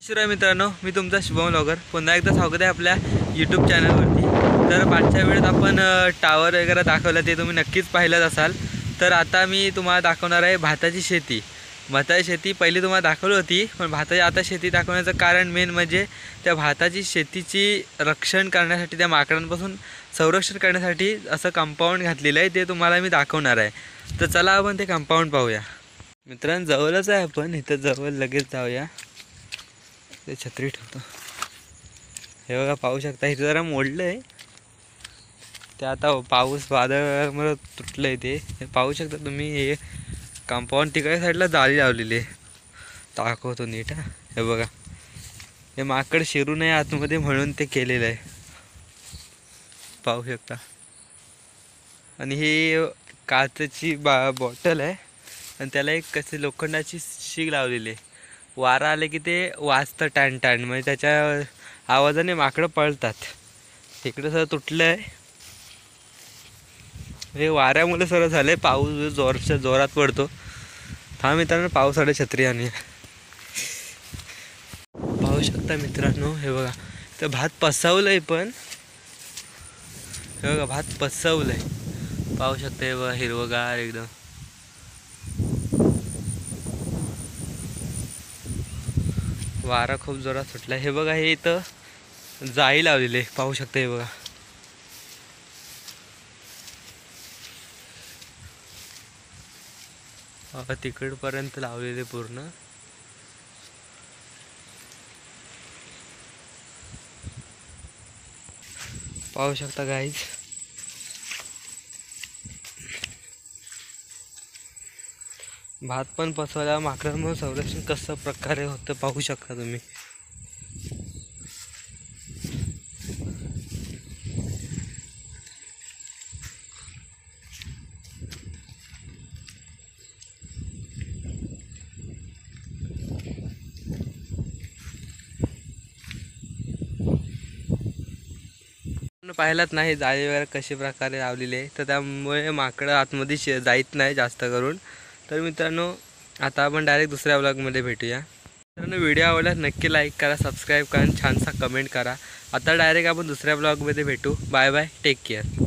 शिवाय मित्रांनो, मी तुमचा शुभम व्लॉगर पुन्हा एकदा स्वागत आहे आपल्या यूट्यूब चॅनलवरती। तर मागच्या वेळेत आपण टावर वगैरे दाखवलं, ते तुम्ही नक्कीच पाहिलंच असाल। तर आता मी तुम्हाला दाखवणार आहे भाताची शेती। भाताची शेती पहिली तुम्हाला दाखवली होती, पण भाताची आता शेती दाखवण्याचं कारण मेन म्हणजे त्या भाताची शेतीची रक्षण करण्यासाठी, त्या माकडांपासून संरक्षण करण्यासाठी असं कंपाऊंड घातलेलं आहे, ते तुम्हाला मी दाखवणार आहे। तर चला आपण ते कंपाऊंड पाहूया। मित्रांनो, जवळच आहे, आपण इथं जवळ लगेच जाऊया। ते छत्री ठेवतो। हे बघा, पाहू शकता इथे जरा मोडलं आहे, ते आता पाऊस वादळामुळे तुटलं आहे। ते पाहू शकता तुम्ही। हे कंपाऊंड तिकडे साईडला जाळी लावलेली आहे, दाखवतो नीट। हे बघा, हे माकड शिरू नये आतमध्ये म्हणून ते केलेलं आहे, पाहू शकता। आणि ही काचेची बॉटल आहे, आणि त्याला एक कशी लोखंडाची शीग लावलेली आहे। वारा आले की ते वाजतं टॅन टॅन, म्हणजे त्याच्या आवाजाने माकडं पळतात। इकडं सर तुटलं आहे, हे वाऱ्यामुळे सरळ झालं आहे। पाऊस जोरात पडतो। हा मित्रांनो, पावसाळ्यात छत्री आणूया। पाहू शकता मित्रांनो, हे बघा, तर भात पसवलं आहे, पण हे बघा भात पसवलं आहे, पाहू शकता। हे बघा, हिरवगार एकदम। वारा खूप जोरात सुटला। हे बघा, हे इथं जाळी लावलेली आहे, पाहू शकता। हे बघा, तिकडपर्यंत लावलेले पूर्ण। पाहू शकता गाईज, भात पण पसवल्या माकडांमुळे संरक्षण कसं प्रकारे होतं, पाहू शकता तुम्ही। पाहिलात नाही जाळी वगैरे कशी प्रकारे लावलेली आहे, तर त्यामुळे माकडं आतमध्ये जात नाही जास्त करून। तर मित्रांनो, आता आपण डायरेक्ट दुसऱ्या व्लॉगमध्ये भेटूया। मित्रांनो, व्हिडिओ आवडल्यास नक्की लाईक करा, सबस्क्राईब करा आणि छानसा कमेंट करा। आता डायरेक्ट आपण दुसऱ्या व्लॉगमध्ये भेटू। Bye bye, take care.